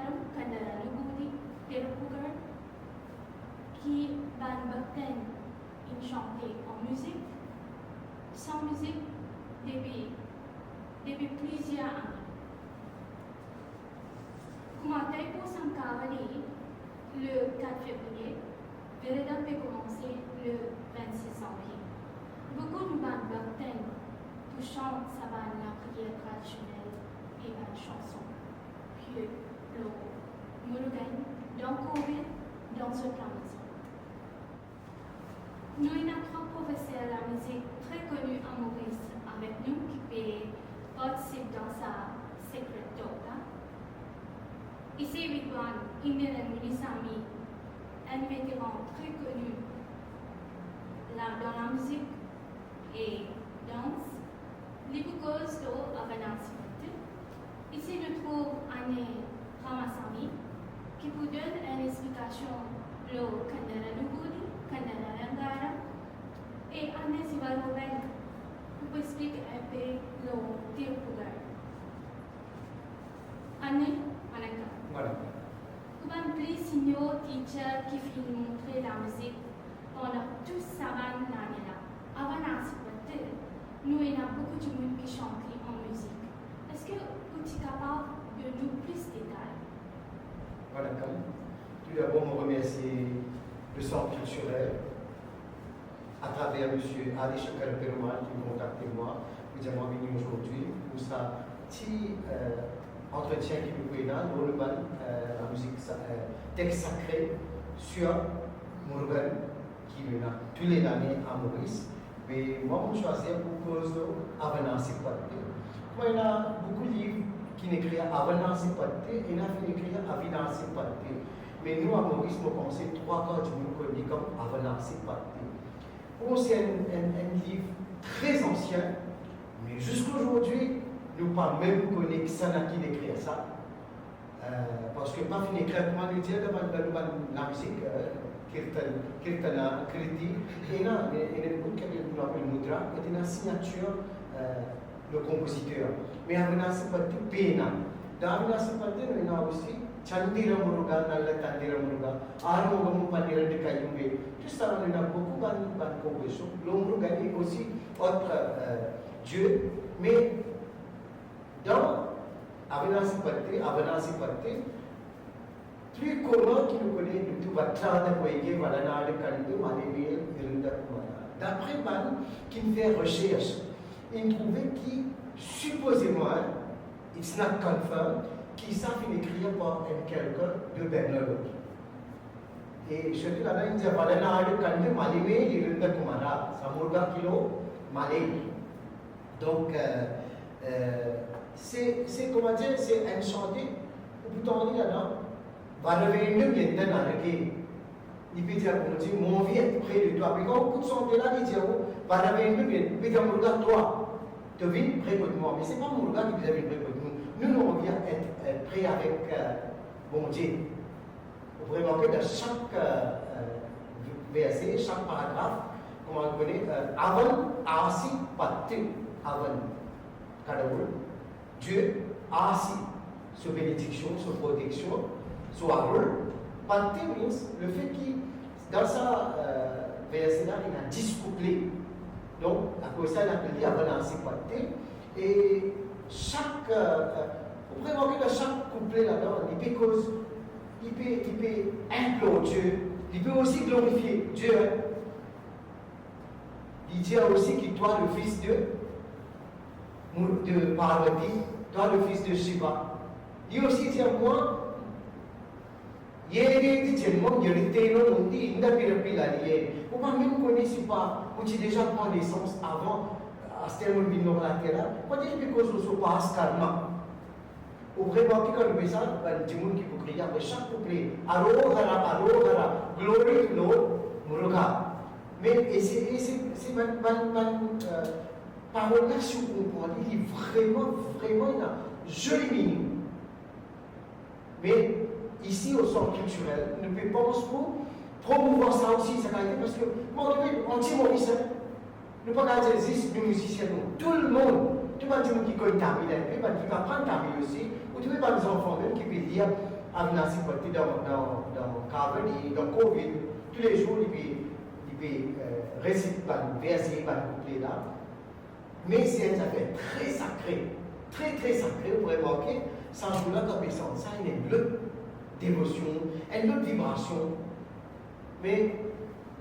Alangaram, Kandaranugudi, Terupugar, qui ban bakten in chanter en musique, sans musique, depuis plusieurs années. Kumatai pour Sankavali, le 4 février, Vereda peut commencer le 26 janvier. Beaucoup de ban bakten touchant sa ban la prière traditionnelle et ban chanson. Puis le Murugan, dans Covid, dans ce plan. Nous avons trois professeurs de la musique très connus à Maurice avec nous qui participent dans sa Secret Toga. Ici, Vidwan, Indian Munisami, un vétéran très connu dans la musique et danse, l'Ibukos do Avanasipati. Ici, nous trouvons Anne Ramasamy qui vous donne une explication le Kandara Nugudi, Kandara Rangara et Anne Sivaroven vous explique un peu le Tirupugar. Anne, Manaka. Manaka. Kuban please senior teacher qui finit montrer la musique pendant toute sa vanne l'année là. Avant Asipati, nous avons beaucoup de monde qui chante en musique. Est-ce que vous êtes capable de nous plus de détails? Manaka. Tout d'abord, je remercie le centre culturel à travers M. Ali Shakar Perumal qui m'a contacté moi, nous avons venu aujourd'hui pour ça petit entretien qui nous fait là, nous la musique texte sacré sur Murugan qui est là tous les années à Maurice. Mais moi, je choisis pour cause d'Avanasi Patte. Moi, il y a beaucoup de livres qui n'écrivent Avanasi Patte et il y a qui écrivent Avinasi Patte. Mais nous, à Maurice, nous pensons trois quarts du monde qu'on dit comme Avanasi Patte. Bon, c'est un livre très ancien, mais jusqu'à aujourd'hui, nous ne pouvons même pas connaître qui écrit ça. Parce que pas fini écrire, comment nous dire la musique, Kirtana, Kriti, et là, il y a une boucle qui s'appelle Mudra, qui est une signature le compositeur. Mais Avanasi Patte, Pena. Dans Avanasi Patte, il y a aussi Chandira Muruga, Nalla Tandira Muruga, Armogamu Pandira de Kayumbe. Tout ça, on a beaucoup de compositions. L'Omruga est aussi autre Dieu. Mais dans Avanasi Patte, plus commun qui nous connaît de tout Vatrada Koege, Valanade Kandu, Maléviel, Irunda Kumara. D'après Ban, qui fait recherche, il trouvait qui, supposément, it's not confirmed, qui savent écrire par quelqu'un de Bernard. Et je dis là, il dit Valanade Kandu, Maléviel, Irunda Kumara, Samurga Kilo, Malé. Donc, c'est comment dire, c'est un chanté, ou plutôt dire là, Varavendum Yendan Arake. Il peut dire, on dit, mon vie est près de toi. Puis quand on chanter là, il dit, Varavendum Yendan, il peut dire, Muruga, toi, te vis près de moi. Mais ce n'est pas Muruga qui vous avez près de nous. Nous, on vient être prêts avec bon Dieu. Vous pouvez remarquer dans chaque verset, chaque paragraphe, comment on connaît, Avan, Asi, Patte, Avan, Kadavul, Dieu, Asi, sous bénédiction, sous protection. Soarul, Patte means le fait qu'il, dans sa verset-là, il a 10 couplets. Donc, à cause de ça, il a appelé Avanasi Patte. Et chaque, vous pouvez remarquer que chaque couplet là-dedans, il peut implorer Dieu, il peut aussi glorifier Dieu. Il dit aussi qu'il doit le fils de Parvati, toi le fils de Shiva. Il aussi dit à moi, Yeri Tchelmon, Yeriteno, on dit, il n'a pas pu l'allier. On va même connaître pas, où tu déjà prends naissance avant, à Stelmon Bino la terre. Quand il y a quelque chose qui passe karma. Au vraiment, quand le message, il y a des gens qui vous crier, mais chaque couplet, Arohara, glory to Lord, Muruga. Mais c'est ma parole là, si vous comprenez, il est vraiment une jolie minute. Mais ici, au centre culturel, nous ne pensons pas promouvoir ça aussi, ça parce que, moi, on dit Maurice, nous ne pouvons pas dire, nous musiciens, tout le monde, tout le monde qui connaît Tamil, qui va apprendre Tamil aussi, ou tous les enfants même qui peuvent dire Avinasi Pati dans Kavadi, dans Covid, tous les jours, il peut réciter le verset, le couplet là. Mais c'est un affaire très sacré, très sacré. Vous pouvez remarquer, ça joue là comme ça, il y a une autre dévotion, une autre vibration. Mais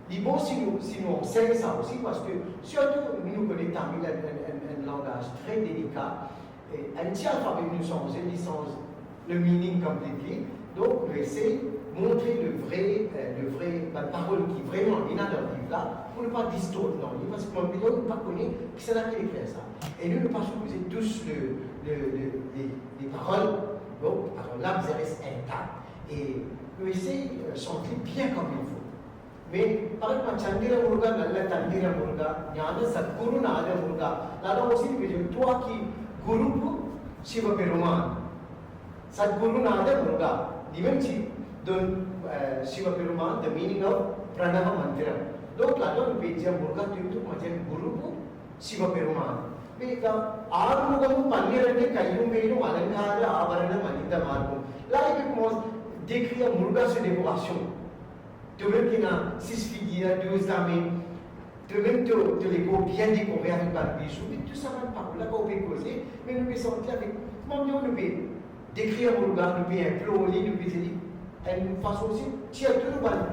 il est bon si nous enseignons ça aussi, parce que surtout, nous connaissons un langage très délicat. Et un petit alphabet nous change, le meaning compliqué. Donc, on essaie de montrer la parole qui vraiment est dans le livre là, pour ne pas distorder dans le livre, parce que mon milieu ne pas connaît qui c'est là qui écrit ça. Et nous ne pas supposer tous les paroles, donc, alors là, vous reste intact. Et nous essayons de chanter bien comme il faut. Mais par exemple, Chandira Muruga, Nalla Chandira Muruga, Nyana Sadguru Nada Muruga, là aussi, toi qui Guru Shiva Peruman, Sadguru Nada Muruga, Dimensi donne Shiva Peruman the meaning of Pranava Mantra. Donc là-dedans, nous pouvons dire Muruga, tu es Guru Shiva Peruman. Mais dans Armugam Panirane Kayum Vedu Alankara Avarana Manita Margum. Là, il commence d'écrire Muruga sur décoration. De même qu'il y a 6 figures, 12 amis, de même que les go bien décorés avec un bijou, mais tout ça va pas. Là, on peut causer, mais nous pouvons sortir avec. Nous pouvons décrire mon regard, nous pouvons implorer, nous pouvons dire, une façon aussi, tiens, tout le monde,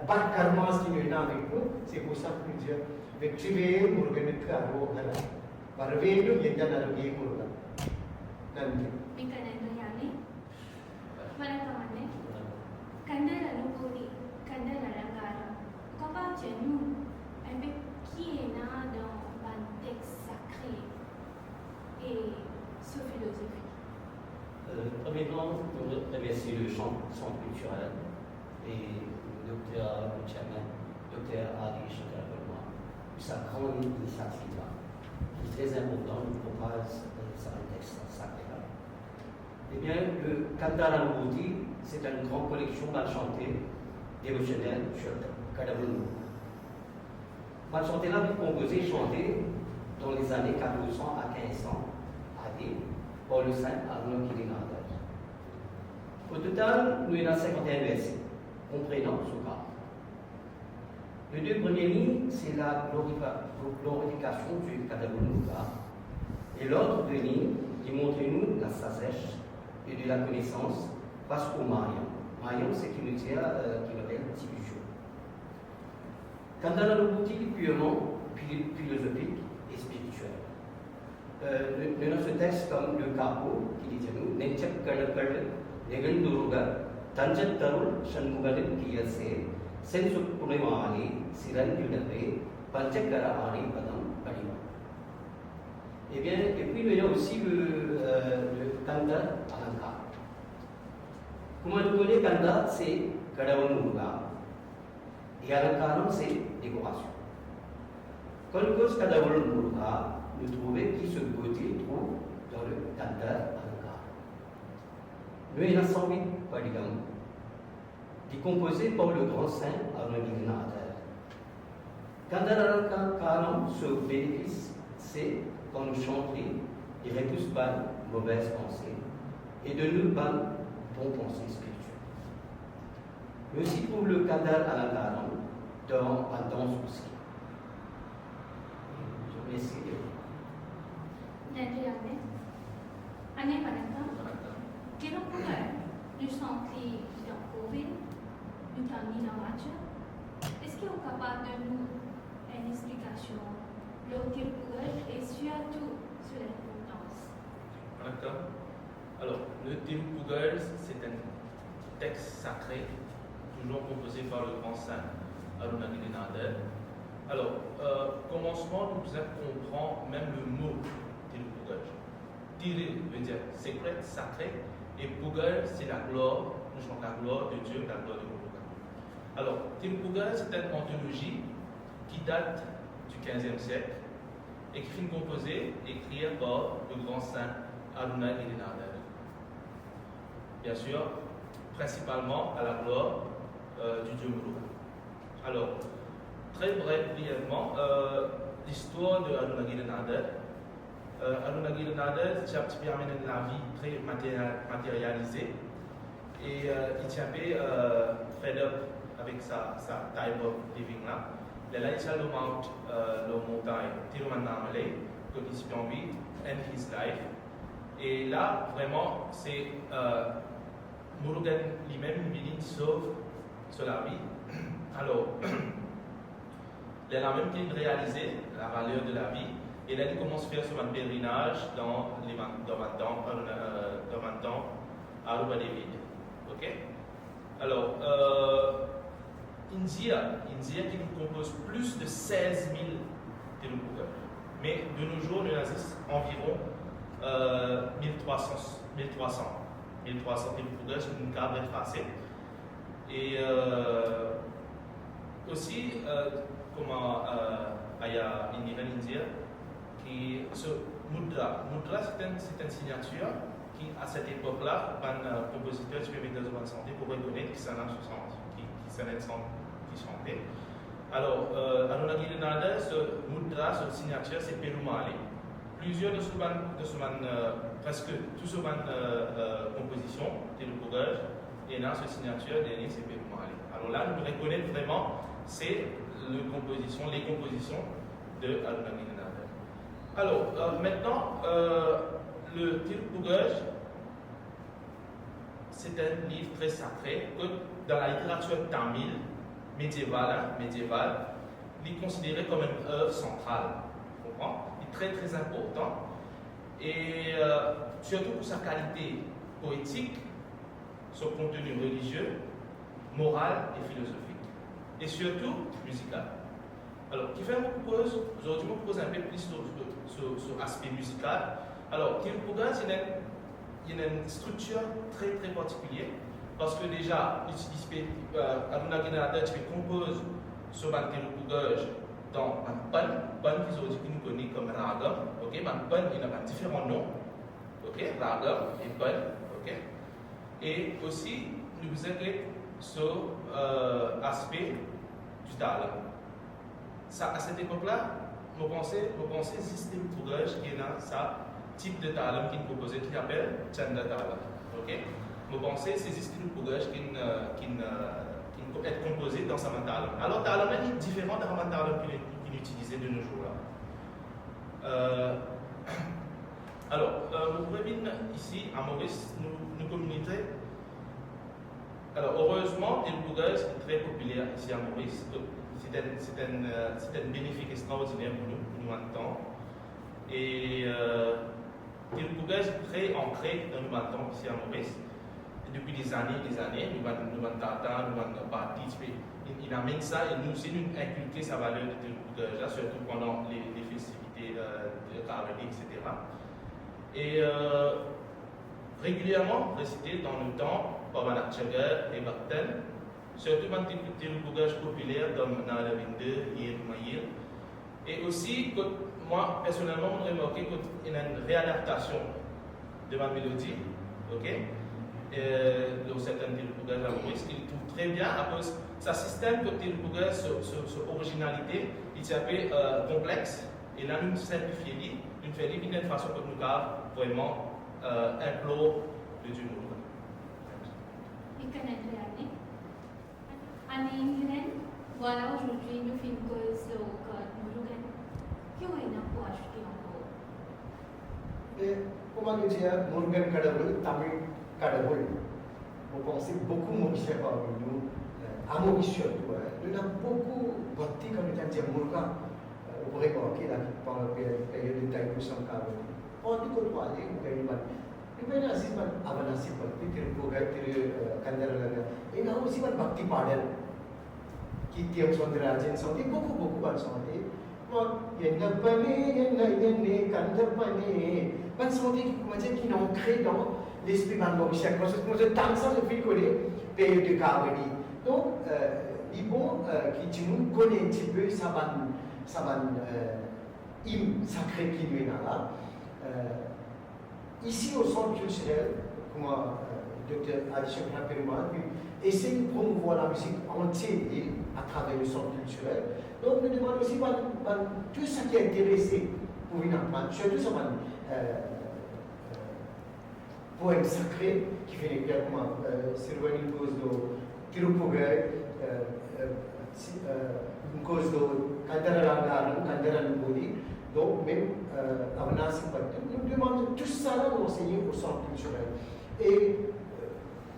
pas de karma qui nous est avec nous, c'est pour ça que nous disons, avec Trivé, nous revenons à l'eau, par le vélo, il y a un autre game, nous revenons. Premièrement, nous remercions le centre culturel et le docteur Chairman, docteur Adi Shankar Verma, pour sa grande initiative là, qui est très important, nous propose un texte sacré là. Eh bien, le Kandara Mouti, c'est une grande collection mal chantée dévotionnelle sur Kadavunu. Mal chantée là, composée et chantée dans les années 1400 à 1500 AD par le saint Arnaud Kirinada. Au total, nous avons 51 versets, comprenant ce cas. Les 2 premières lignes, c'est la glorification du Kadavunu. Et l'autre 2 lignes, qui montrent-nous la sagesse et de la connaissance face au Marion. Marion, c'est une matière qui m'appelle Tibucho. Kandara Lobuti est purement philosophique et spirituel. Nous avons ce texte comme le capot qui dit à nous, Nenchak Karnakar, Neganduruga, Tanjat Tarul, Shanmugalin Kiyase, Sensuk Punemali, Siran Yudabe, Panchakara Ari Padam Padima. Et bien, et puis il y a aussi le Kanda Alanka. Comment nous connaissons Kanda, c'est Kadavan Muruga. Et Alankaram, c'est décoration. Quand nous connaissons Kadavan Muruga, nous trouvons qui ce côté trouve dans le Kanda Alanka. Nous avons 108 padigam, décomposés par le grand saint Arunagirinathar. Kanda Alankaram, ce bénéfice, c'est quand nous chantons, il repousse pas mauvaise pensée et de nous pas bon pensée spirituelle. Mais aussi pour le Kandar Alankaram dans la danse aussi. Je vais essayer. Année quel pourrait nous sentir dans Covid, nous terminer dans match? Est-ce qu'ils sont capables de nous une explication? L'autre et surtout sur l'importance. D'accord. Alors, le Tirupugal, c'est un texte sacré, toujours composé par le grand saint Arunagirinathar. Alors, commencement, nous comprend même le mot Tirupugal. Tiru veut dire secret, sacré, et Pugal, c'est la gloire, nous chantons la gloire de Dieu, la gloire de Muruga. Alors, Tirupugal, c'est une anthologie qui date du XVe siècle, écrit composé, écrit par le grand saint Arunagirinathar. Bien sûr, principalement à la gloire du dieu Muruga. Alors, très brièvement, l'histoire de Arunagirinathar. Arunagirinathar, c'est un petit peu la vie très matérialisée. Et il tient fed up avec sa type of living là. Là, il a le montagne, Tiruvannamalai, que il and his life. Et là, vraiment, c'est Murugan lui-même, il sauve sur la vie. Alors, il a même qu'il réalisé la valeur de la vie. Et là, il commence à faire son pèlerinage dans un temps à Aruba David. Ok? Alors, India qui nous compose plus de 16 000 Telugu. Mais de nos jours, nous avons environ 1300 Telugu sur une carte effacée. Et aussi, comment il y a une India qui ce Mudra c'est une signature qui à cette époque-là un compositeur expérimental de santé pour reconnaître qui s'en chantait. Alors Arunagirinada ce Mudra cette signature c'est Perumali. Plusieurs de presque toutes ces compositions Telugu et dans cette signature dernier c'est Perumali. Alors là nous reconnaissons vraiment c'est les compositions de Arunagirinada. Alors, maintenant, le Telugu, c'est un livre très sacré que dans la littérature tamile médiévale, il est considéré comme une œuvre centrale. Vous comprenez? Il est très très important et surtout pour sa qualité poétique, son contenu religieux, moral et philosophique et surtout musical. Alors, qui fait aujourd'hui, je me pose un peu plus sur l'aspect musical. Alors, Telugu, il y a une structure très très particulière parce que déjà, Arunagirinada compose sur le Telugu dans un pan qui nous connaît comme ragam. Ok, un pan il a différents noms. Ok, ragam et pan. Ok, et aussi nous vous avez sur l'aspect du talam. Ça, à cette époque-là, je pensais système Telugu qui est dans ça type de talam qui est proposé qui s'appelle Chanda Talam. Ok? Je pensais c'est système Telugu qui peut être composé dans sa talam. Alors talam est différent d'un talam qu'il utilisait de nos jours là. Alors, vous pouvez venir ici à Maurice, nous communiquer. Alors, heureusement, Telugu est très populaire ici à Maurice. C'est un bénéfice extraordinaire pour nous en temps. Et Telugu est très ancré dans nous en temps ici à Maurice. Et depuis des années, nous avons participé. Il amène ça et nous aussi nous inculquer sa valeur de Telugu, surtout pendant les festivités de Kavali, etc. Et régulièrement récité dans le temps par Manakchagar et Bhaktan. Surtout dans le Telugu populaire comme Nalavinde, Mayir. Et aussi, moi personnellement, j'ai remarqué qu'il y a une réadaptation de ma mélodie, ok? Dans certains Telugu à Maurice, qu'il trouve très bien à cause de ce système de Telugu, son originalité, il s'appelle complexe, et là nous simplifions, nous faisons d'une façon que nous avons vraiment implore le Dieu nous. Voilà, aujourd'hui, nous faisons cause de Murugan. Qui est une approche qui est encore? Comment nous dire, Murugan Kadavul, Tamil Kadavul. Vous pensez beaucoup Mauricien parmi nous, à Maurice surtout. Nous avons beaucoup bâti comme nous disons Murugan. Vous pourrez voir qu'il a par la période de taille pour son Kadavul. On dit qu'on doit aller, on gagne mal. Nous avons aussi avancé par le Telugu, Kandara. Et nous avons aussi Bhakti Padel. Qui tiam Sonderajan santé beaucoup ban santé moi yenna kandapane ban santé qui n'ont créé dans l'esprit ban mauricien parce que moi je tant ça depuis connais période de Kavali donc Libon qui nous connaît un petit peu ça ban hymne sacré qui nous est là ici au centre culturel comme Dr. Alisha Perman essaie de promouvoir la musique entière à travers le centre culturel. Donc, nous demandons aussi tout ce qui est intéressé pour venir apprendre, surtout ça, poème sacré qui fait les pierres comme Sirvani cause de Tirupugai, une cause de Kandaralanga, Kandaralubodi, donc même Avanasi Patten. Nous demandons tout ça là d'enseigner au centre culturel. Et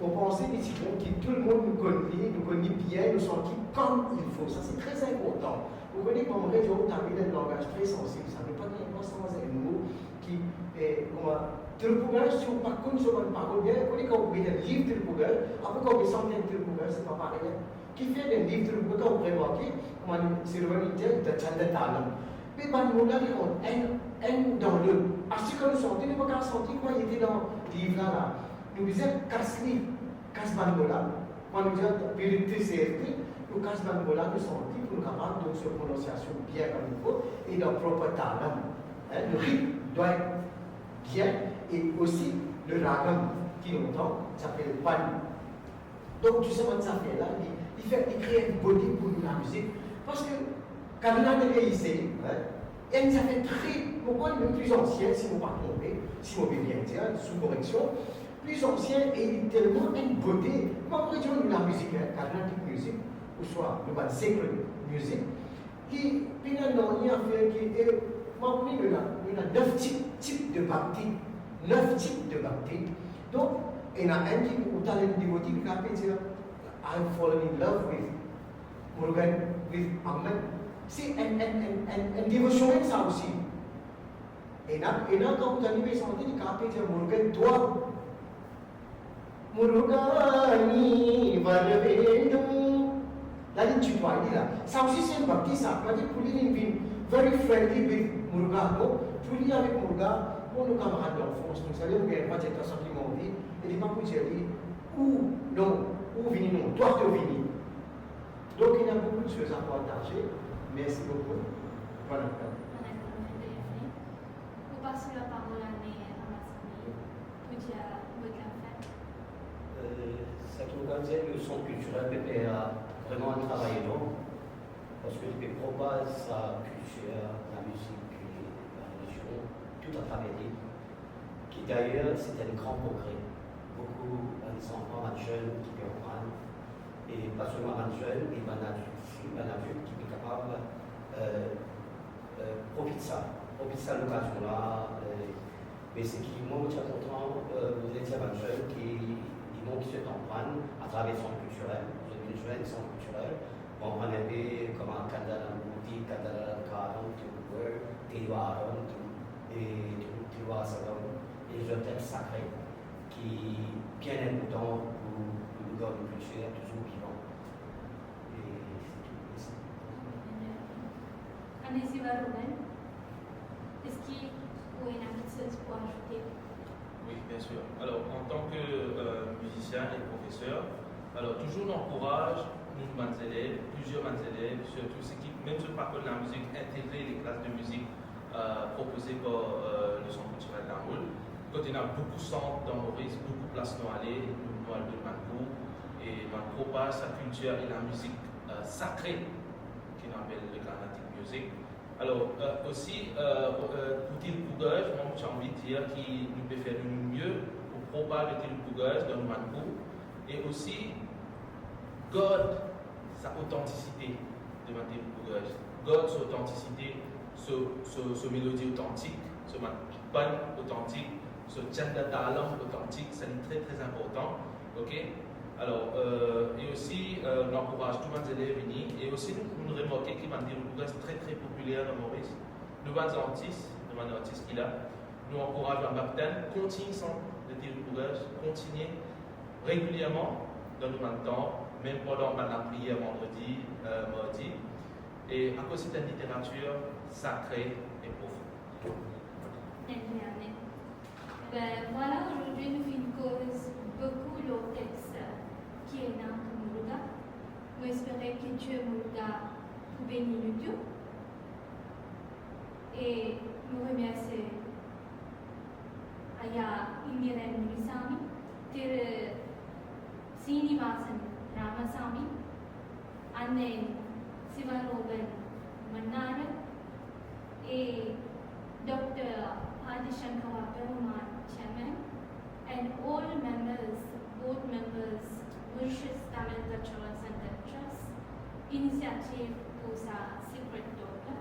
on pensait ici que tout le monde nous connaît bien, nous sentons comme il faut. Ça c'est très important. Vous connaissez comme région, tu as mis un langage très sensible. Ça ne veut pas dire sans un mot qui est comme Tirupugai, si on par contre sur une parole bien, vous connaissez quand vous mettez un livre Tirupugai, après quand vous descendez un Tirupugai, c'est pas pareil. Qui fait un livre Tirupugai, quand vous remarquez, comme c'est le même de Chandatalam. Mais ben, nous l'avons un dans le. À ce que nous sentons, nous ne pouvons pas sentir quoi il était dans le livre là. Nous disions Kasli, Kasbangola. Quand nous disons vérité, CRT, nous Kasbangola, nous sentons que nous sommes capables de se prononciation bien comme il faut et dans le propre talent. Le rythme doit être bien et aussi le ragam qui nous entend s'appelle Pan. Donc, tu sais, ça fait là, il crée une beauté pour la musique. Parce que quand on a des ici, et ça fait très, pourquoi même plus ancien, si vous ne pas trompez, si vous bien dire, sous correction, plus ancien et il est tellement une beauté. Moi, pour dire la musique, carnatic music, ou soit le bas sacred music, qui, puis là, il y a fait qui est, moi, il y a 9 types de bhakti, 9 types de bhakti. Donc, il y en a un qui, où tu as une dévotie qui peut dire, I'm fallen in love with Murugan, with Ahmed. C'est un dévotion ça aussi. Et là, quand vous arrivez à sentir, il peut dire Murugan, toi, Murugani Varvendum. Là, il tutoie, il dit là. Ça aussi, c'est un bhakti, ça. On dit, pour lui, il vient very friendly with Muruga. Pour lui, avec Muruga, pour nos camarades d'enfance, nous savons qu'il y a pas de sentiment de vie. Il n'est pas pour dire, où, non, où vini, non, toi, tu vini. Donc, il y a beaucoup de choses à partager. Merci beaucoup. Voilà. Vous passez la parole à Massami pour dire votre affaire. Ce qui nous disait le son culturel, Pépé a vraiment travaillé donc, parce que Pépé propage sa culture, la musique, la religion, tout à travers l'île, qui d'ailleurs c'est un grand progrès. Beaucoup d'enfants, de jeunes qui peuvent prendre, et pas seulement de jeunes, et un adulte qui est capable de profiter de ça l'occasion-là. Mais c'est qui, moi, je suis content, vous étiez un jeune qui se comprennent à travers son culturel, vous êtes une jeune son culturel, on a vu comment Kandala Mouti, Kandala Karon, Tiwaron, et Tiwasaron, et les textes sacrés qui bien important pour le gars de culture toujours vivant. Et c'est tout. Merci. Ruben, est-ce qu'il y a une petite chose pour ajouter? Oui, bien sûr. Alors, en tant que musicien et professeur, alors toujours on encourage plusieurs élèves, surtout ceux qui, même ceux qui parlent de la musique, intégrer les classes de musique proposées par le Centre culturel d'Amoul. Quand il y a beaucoup de centres dans Maurice, beaucoup de places à aller, nous allons de Manco, et on propage sa culture et la musique sacrée, qu'on appelle le Carnatic Music. Alors, aussi, pour Tirupugai, moi j'ai envie de dire qu'il nous peut faire le mieux pour propager le Tirupugai dans le Manco, et aussi, God, sa authenticité de ma Tirupugai. God, sa authenticité, sa mélodie authentique, ce pan authentique, ce Chandatalam authentique, c'est très très important. Ok? Alors, et aussi, on encourage tous les élèves à venir. Et aussi, nous remarquons qu'il va dire que c'est très très populaire dans Maurice. Nous avons un artiste qui est là. Nous encourageons un baptême, continue sans le dire continuer régulièrement dans le même temps, même pendant la prière vendredi, mardi. Et à cause de cette littérature sacrée et profonde. Ben, voilà, aujourd'hui nous une cause beaucoup de textes qui est dans le Muruga. Nous espérons que Dieu Muruga pour bénir nous. Et nous remercions Aya Indiran Murisami, Srinivasan Ramasamy, Anne Sivaroban Mannara et Dr. Adishankara Perumal Chairman and all members, board members, wishes Tamil Cultural Center Trust, initiative pour sa secret daughter.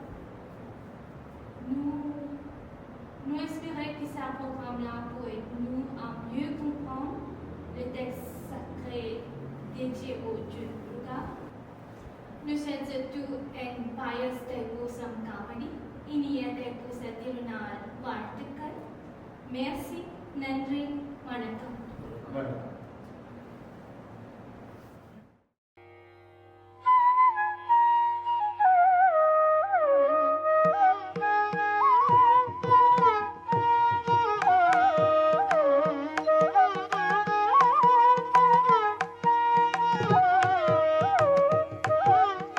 Nous espérons que ce programme-là pourrait nous mieux comprendre le texte sacré dédié au Dieu Durga. Nous sommes surtout une pious devotion company. இனிய தேவபூச திருநாள் வாழ்த்துக்கள். Merci, நன்றி, வணக்கம். வணக்கம்.